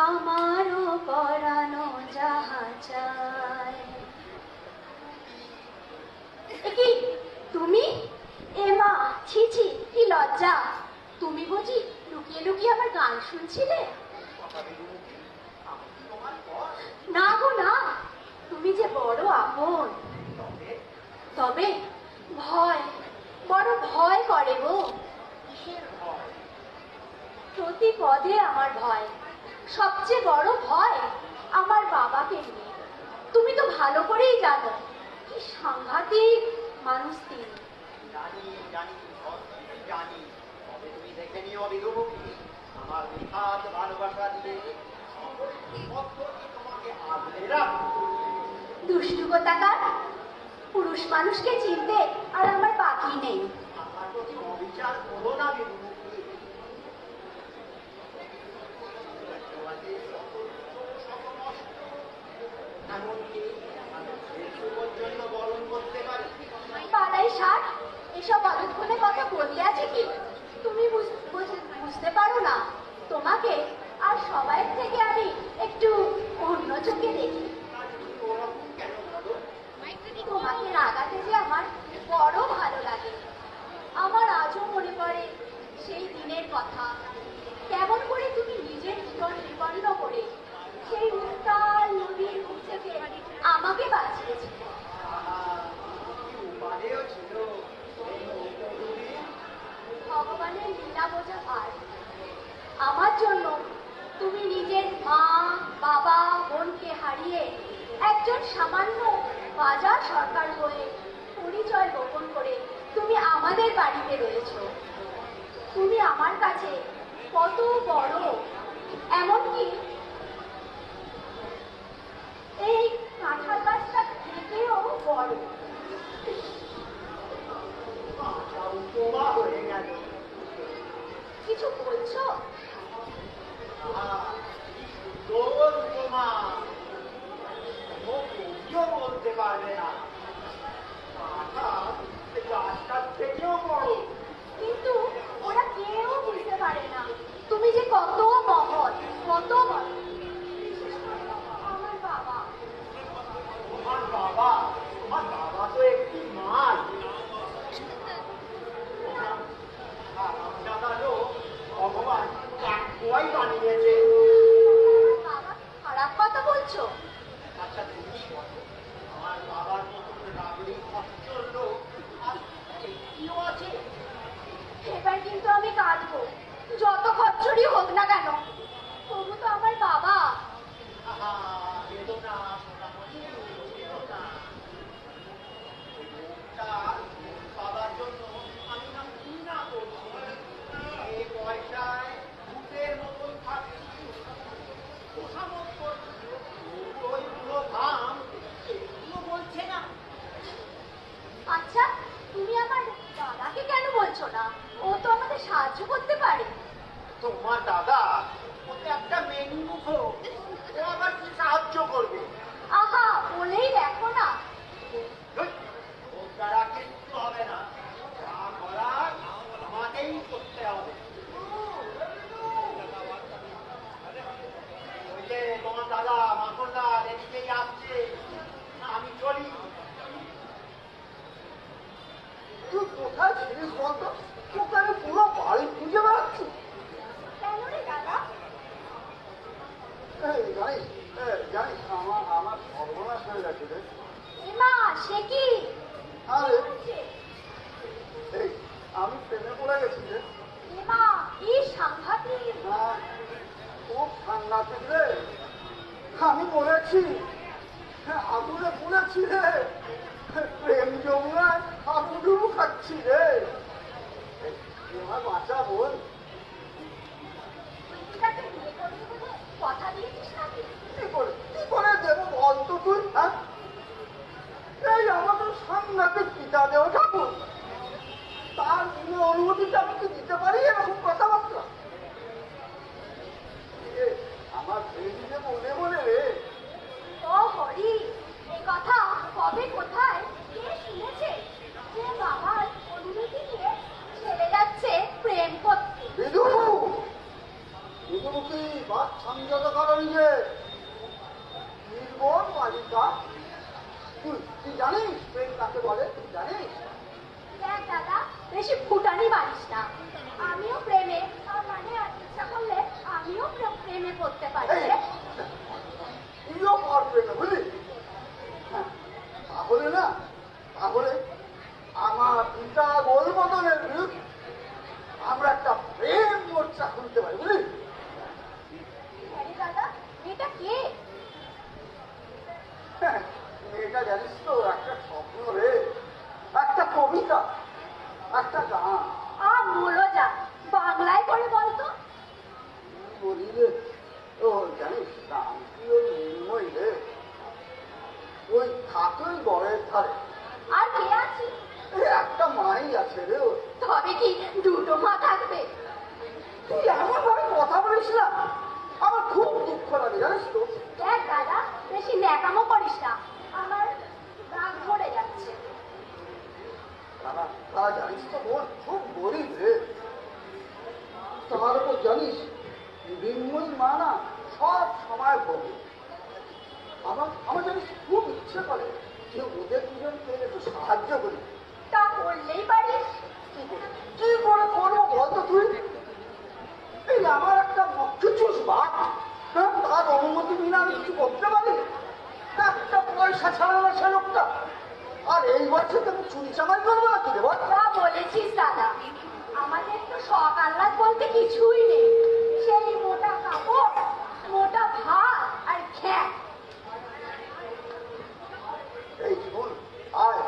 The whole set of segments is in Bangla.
আমারও পরানো যাহা চায়। কি তুমি? এ মা, ছি ছি, কি লজ্জা! তুমি বুঝি লুকিয়ে লুকিয়ে আমার গান শুনছিলে? না গো না, তুমি যে বড় আপন। তবে ভয়, বড় ভয় করে গো। প্রতি পদে আমার ভয়। সবচেয়ে বড় ভয় আমার বাবাকে নিয়ে। তুমি তো ভালো করেই জানো কি সাংঘাতিক মানুষ তিনি। জানি জানি জানি, তবে তুমি দেখে নিও বিদুমুখী, আমার নিখাত ভালোবাসা দিয়ে তোমাকে আগলে রাখবো। দুষ্টু কোথাকার! পুরুষ মানুষকে চিনতে আর আমার বাকি নেই। আমার প্রতি অবিচার করো না বিদুমুখী। এমনকি মৃত্যু পর্যন্ত বরণ করতে পারি। পাড়ায় ষাট, এসব অলক্ষণে কথা বলতে আছে কি? তুমি বুঝতে পারো না? তোমাকে আর সবাই থেকে আমি একটু অন্য চোখে দেখি। তোমাকে রাগাতে যে আমার বড় ভালো লাগে। আমার আজও মনে পড়ে সেই দিনের কথা। কেমন করে তুমি নিজের জীবন বিপন্ন করে সেই উত্তাল নদীর মুখ থেকে আমাকে বাঁচিয়েছিলে। ভগবানের লীলা বোঝা পার। আমার জন্য তুমি নিজের মা, বাবা, বোনকে হারিয়ে একজন সামান্য বাজার সরকার হয়ে পরিচয় গোপন করে তুমি আমাদের বাড়িতে রয়েছ। তুমি আমার কাছে কত বড়, এমনকি এই কাঁঠাল গাছটা থেকেও বড়। হয়ে গেল। কিছু বলছো? বলতে পারবে না। গাছটার থেকেও বড়। কিন্তু ওরা কেউ বুঝতে পারে না তুমি যে কত মহৎ, কত বড়। আমার বাবা। তোমার বাবা? তোমার বাবা তো একটি মাছ। ভগবান কাকুয়াই বানিয়েছে। বাবা খারাপ কথা বলছো? আচ্ছা তুমি বলো, আমার বাবার মতন রাগলি খচ্চর লোক আর কেউ আছে? এবার কিন্তু আমি কাঁদবো, যত খচ্চরই হোক না কেন। তবু তো আমার বাবা। আহা, বেদনা সোনামণি, বেদনা। বাবার জন্য আমি না কি না করছি। এই পয়সায় ভূতের মতন থাকছি, তোষামত করছি। ওইগুলো দাম এগুলো বলছে না। আচ্ছা, তুমি আমার দাদাকে কেন বলছো না? ও তো আমাদের সাহায্য করতে পারে। তোমার দাদা ওতে একটা মেনমুখ, ও আবার কি সাহায্য করবে? আহা, বলেই দেখো না। ওর দ্বারা কিচ্ছু হবে না। যা করার আমাকেই করতে হবে। ওই যে তোমার দাদা মাকড়দা এদিকেই আসছে, আমি চলি। তুই কোথায় ছিলিস বলতো? তোকে আমি পুরো বাড়ি খুঁজে বেড়াচ্ছি। কেন রে দাদা? জানিস আমার সর্বনাশ হয়ে গেছে রে। এমা, সে কি? আরে আমি প্রেমে পড়ে গেছি রে। এমা, কি সাংঘাতিক! খুব সাংঘাতিক রে। আমি বলেছি, আগুনে পড়েছি রে। প্রেম যমুনায় হাবুডুবু খাচ্ছি রে। আমার বাঁচা বোন। কথা দিয়েছিস নাকি? কি করে দেবো বলতো তুই? হ্যাঁ, এই আমাদের সাংঘাতিক পিতা দেও ঠাকুর, তার কোনো অনুমতিটা আমাকে দিতে পারি এরকম কথাবার্তা? আমার ভেঙে মনে মনে রে। ও হরি, এই কথা কবে কোথায় কে শুনেছে যে বাবার অনুমতি নিয়ে ছেলে যাচ্ছে প্রেম করতে? বিদু মুখী বা সংযত কারণ যে নির্বোধ বালিকা। তুই জানিস প্রেম কাকে বলে? তুই জানিস? দেখ দাদা, বেশি ফুটানি মারিস না। আমিও প্রেমে, মানে ইচ্ছা করলে আমিও প্রেমে পড়তে পারি। তুইও পার প্রেমে, বুঝলি? হ্যাঁ, তাহলে না, তাহলে আমার পিতা গোলবদনের বিরুদ্ধে আমরা একটা প্রেম মোর্চা খুলতে পারি, বুঝলি? আরে দাদা, এটা কে? মেয়েটা জানিস তো একটা স্বপ্ন রে, একটা কবিতা, একটা গান। বলো যা, বাংলায় করে বলতো। বলি রে, ও জানিস নাম কি ওই মৃন্ময়ী রে, ওই থাকোই গড়ের ধারে। আর কে আছে? একটা মাই আছে রে। তবে কি দুটো মা থাকবে? তুই এমন ভাবে কথা বলিস না, আমার খুব দুঃখ লাগে জানিস তো। দেখ দাদা, বেশি ন্যাকামো করিস না, আমার রাগ ধরে যাচ্ছে। তারা জানিস তো বোন খুব গরিব রে। তার উপর জানিস মৃন্ময়ীর মা না সব সময় ভোগে। আমার জানিস খুব ইচ্ছে করে যে ওদের দুজনকে একটু সাহায্য করি। তা করলেই পারিস। কি করে করবো বলতো তুই? এই আমার একটা মক্ষচুষ বাপ, হ্যাঁ, তার অনুমতি বিনা আমি কিছু করতে পারি? একটা পয়সা ছাড়া না সে লোকটা। আর এই বছর তো আমি চুরি চামারি করবো না, তুই বল। তা বলেছিস দাদা, আমাদের তো শখ আহ্লাদ বলতে কিছুই নেই। সেই মোটা কাপড়, মোটা ভাত আর খ্যাট। এই শোন, আয়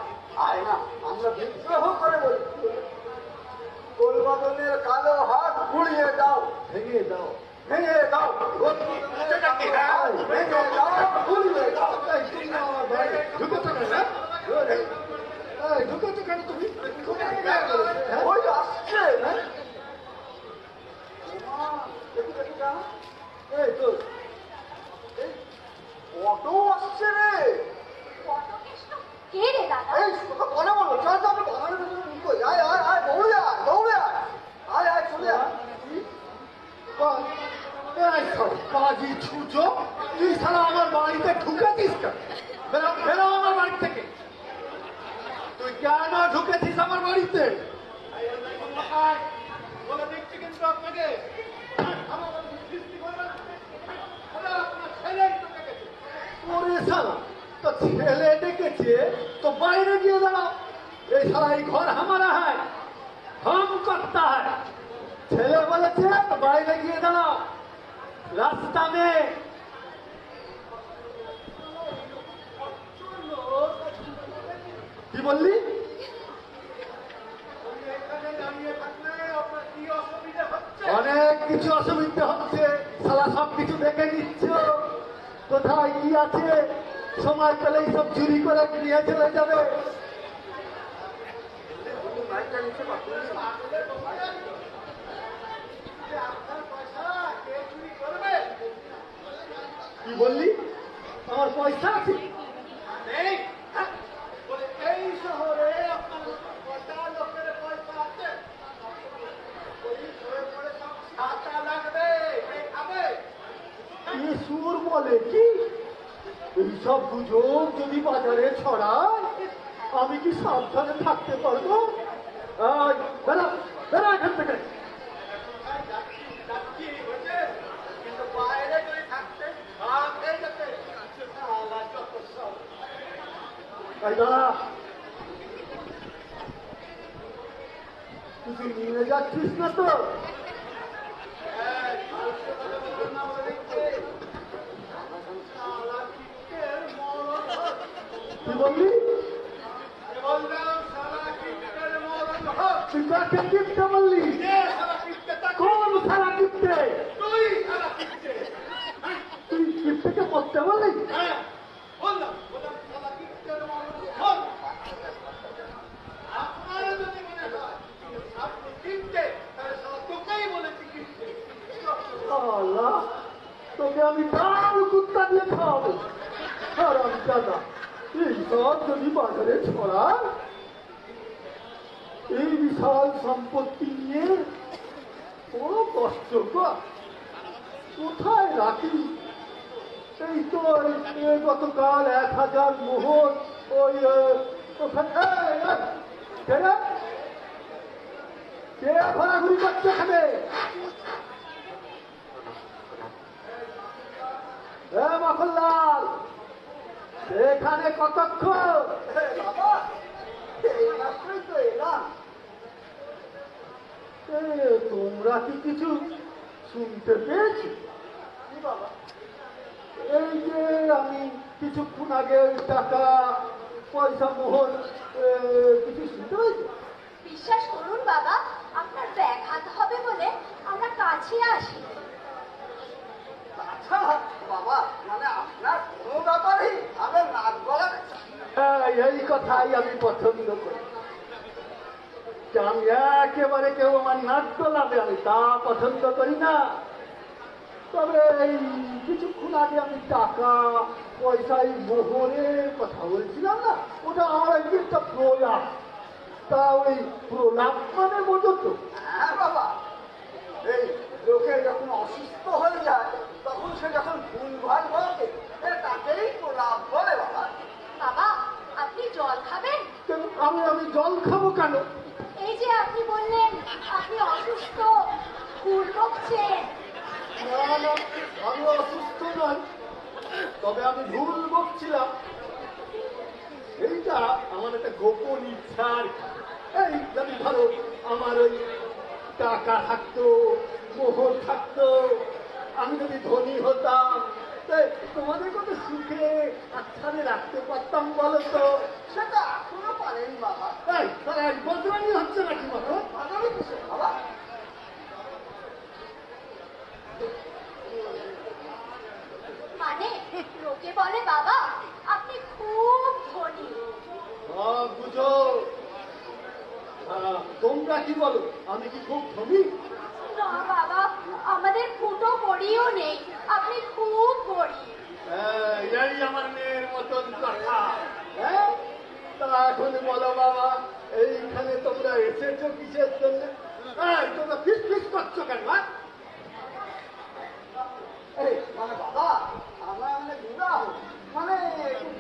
আয় না, আমরা বিদ্রোহ করে বলি। গোলবদনের কালো হাত গুড়িয়ে দাও, ভেঙে দাও, ভেঙে দাও, ভেঙে দাও, গুড়িয়ে দাও। ঢুকেছো কেন তুমি? ওই আসছে। এই তো অটো আসছে রে। কে রে দাদা? এই বলে বলো, চল তো আমরা বাগানের ভেতরে ঢুকো। আয় আয় আয়, দৌড়ে আয়, দৌড়ে আয়, আয় আয়, চলে আয়। কাজী ছুচো, তুই সারা আমার বাড়িতে ঢুকেছিস কেন? বেরো আমার বাড়ি থেকে। তুই কেন ঢুকেছিস আমার বাড়িতে? বলে দিচ্ছি কিন্তু আপনাকে, ওরে সালা, তো ছেলে ডেকেছে তো বাইরে গিয়ে দাঁড়াও। এই সালা এই ঘর হামারা হয়, हम करता है। ছেলে বলেছে তো বাইরে গিয়ে দাঁড়াও। রাস্তা মে কি বললি? অনেক কিছু অসুবিধা হচ্ছে, সালা সব কিছু দেখে নিচ্ছ। কোথায় কি আছে সময় পেলেই সব চুরি করে নিয়ে চলে যাবে। কি বললি? আমার পয়সা আছে? এই শহরে আপনার কটা লোকের পয়সা আছে? সুর বলে কি? এইসব গুজব যদি বাজারে ছড়ায় আমি কি সাবধানে থাকতে পারবো? বেড়া বেড়া এখান থেকে। কিন্তু বাইরে যদি থাকতে দাদা, তুই নিয়ে যাচ্ছিস না তো? কি বললি? তুই কাকে কিপটে বললি? কোন সারা কিপটে? তুই কিপটেকে পড়তে বললি? তোকে আমি ডাল কুত্তা দিয়ে খাওয়াবো। আর আমি দাদা এইসব যদি বাজারে ছড়ায়, এই বিশাল সম্পত্তি নিয়ে বড় কষ্ট। কোথায় রাখি? এই তো গতকাল 1000 মোহর ওই ওখানে কে ঘোরাঘুরি করছে এখানে? মফল্লাল, এখানে কতক্ষণ? বাবা এই মাত্রই তো এলাম। তোমরা কি কিছু শুনতে পেয়েছি? কি বাবা? এই যে আমি কিছুক্ষণ আগে ওই টাকা পয়সা মোহর কিছু শুনতে পেয়েছি? বিশ্বাস করুন বাবা, আপনার ব্যাঘাত হবে বলে আমরা কাছে আসি। আচ্ছা বাবা, মানে আপনার কোনো ব্যাপারেই আমার নাক গলা এই কথাই আমি পছন্দ করি। আমি একেবারে কেউ আমার নাক গলাবে আমি তা পছন্দ করি না। তবে এই কিছুক্ষণ আগে আমি টাকা পয়সায় মোহরের কথা বলছিলাম না, ওটা আমার একটা প্রলাপ। তা ওই প্রলাপ মানে বোঝো তো? হ্যাঁ বাবা, এই লোকে যখন অসুস্থ হয়ে যায় তখন সে যখন ভুলভাল বলে তাকেই প্রলাপ বলে বাবা। বাবা, আপনি জল খাবেন? কেন আমি জল খাবো কেন? এই যে আপনি বললেন আপনি অসুস্থ, ভুল বকছেন। না না, আমি অসুস্থ নই, তবে আমি ভুল বকছিলাম। এইটা আমার একটা গোপন ইচ্ছা আর কি। এই যদি ধরো আমার ওই টাকা থাকতো, মোহর থাকতো, আমি যদি ধনী হতাম, তোমাদের কত সুখে আচ্ছাদে রাখতে পারতাম বলো তো? সেটা এখনো পারেন বাবা। এই তারা এক বদনামি হচ্ছে নাকি বাবা? বাদামি কিসে বাবা? মানে লোকে বলে বাবা আপনি খুব ধনী। বুঝো, তোমরা কি বলো, আমি কি খুব ধনী? না বাবা, আমাদের ফুটো করিও নেই, আপনি খুব গরিব। এই আমার মেয়ের মতন কথা। হ্যাঁ, তা এখন বলো বাবা, এইখানে তোমরা এসেছো কিসের জন্য? তোমরা ফিস ফিস করছো কেন? এই মানে বাবা, আমরা মানে বিবাহ মানে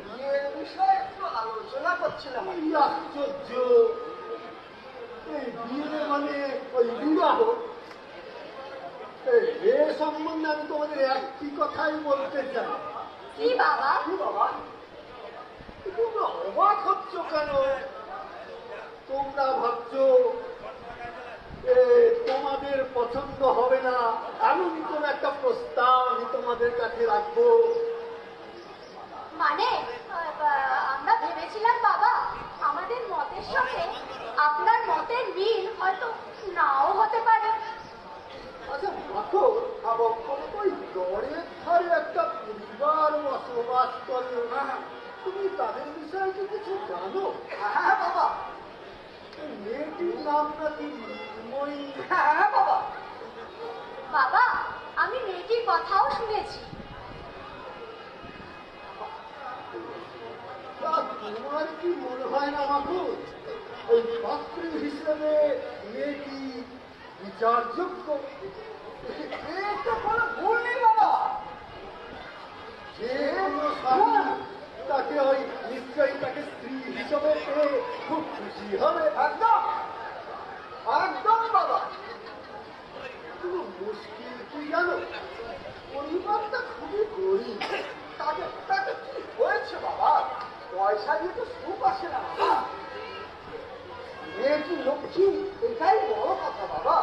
বিয়ের বিষয়ে একটু আলোচনা করছিলাম। কি আশ্চর্য! এই বিয়ে মানে ওই বিবাহ? এ সম্বন্ধে আমি তোমাদের একটি কথাই বলতে চাই। কি বাবা? কি বাবা? তোমরা অবাক হচ্ছ কেন? তোমরা ভাবছো তোমাদের পছন্দ হবে না এমন কোন একটা প্রস্তাব আমি তোমাদের কাছে রাখবো। মানে আমরা ভেবেছিলাম বাবা আমাদের মতের সাথে আপনার মতের মিল হয়তো নাও হতে পারে। আচ্ছা দেখো, আবার ওই গড়ের ধারে একটা পরিবার বসবাস করে, তুমি তাদের বিষয়ে কি কিছু জানো? হ্যাঁ বাবা। মেয়েটির নাম নাকি মৃন্ময়ী? হ্যাঁ বাবা। বাবা, আমি মেয়েটির কথাও শুনেছি। তা তোমার কি মনে হয় না মাকু, ওই পাত্রী হিসেবে মেয়েটি বিচারযোগ্য? এটা কোনো ভুল নেই বাবা। যে কোনো স্বামী তাকে ওই নিশ্চয়ই তাকে স্ত্রী হিসেবে পেয়ে খুব খুশি হবে। একদম একদম বাবা। কিন্তু মুশকিল কি জানো, পরিবারটা খুবই গরিব। তাতে তাতে কি হয়েছে বাবা? পয়সা দিয়ে তো সুখ আসে না বাবা। মেয়েটি লক্ষ্মী, এটাই বড় কথা বাবা।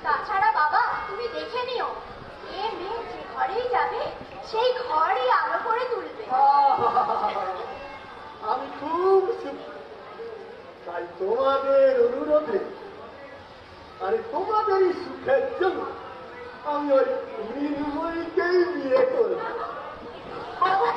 তাছাড়া বাবা তুমি দেখে নিও, এ মেয়ে যে ঘরেই যাবে সেই ঘরই আলো করে তুলবে। আমি খুব সুখী, তাই তোমাদের অনুরোধে আরে তোমাদেরই সুখের জন্য আমি ওই মৃন্ময়ীকেই বিয়ে করব। বাবা,